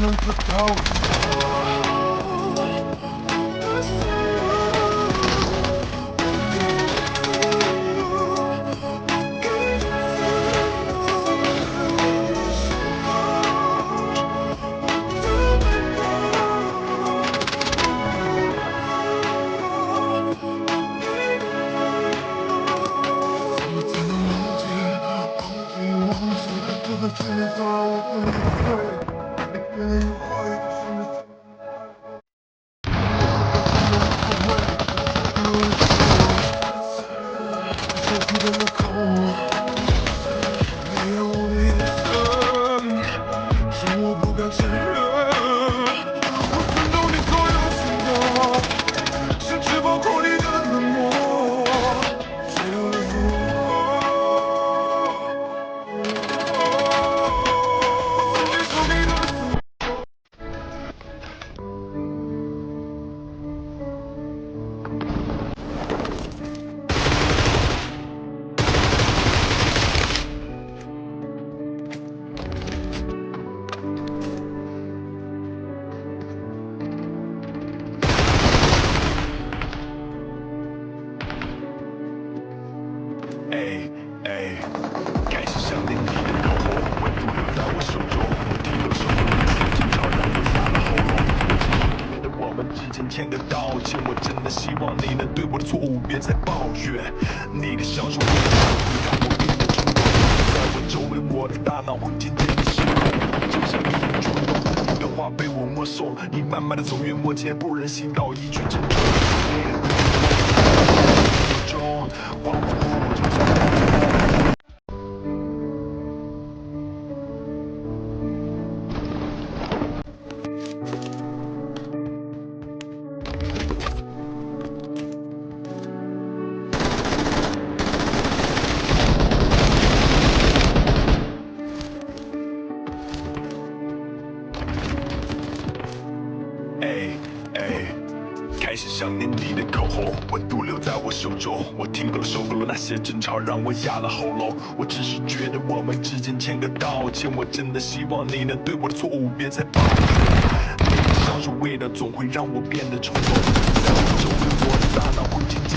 能得到的。开始想念你的口红，温度留在我手中，我提了手中的争吵让我哑了喉咙。我只是觉得我们之间欠个道歉，我真的希望你能对我的错误别再抱怨。你的小手会让我变得冲动，在我周围，我的大脑会渐渐的失控，就像一种冲动，你的话被我默诵，你慢慢的走远我前不忍心道一句珍重。忘不过我就算。开始想念你的口红，温度留在我手中，我听够了受够了那些争吵让我哑了喉咙。我只是觉得我们之间欠个道歉，我真的希望你能对我的错误别再抱怨。你的消瘦味道总会让我变得冲动，在我周围我的大脑会渐渐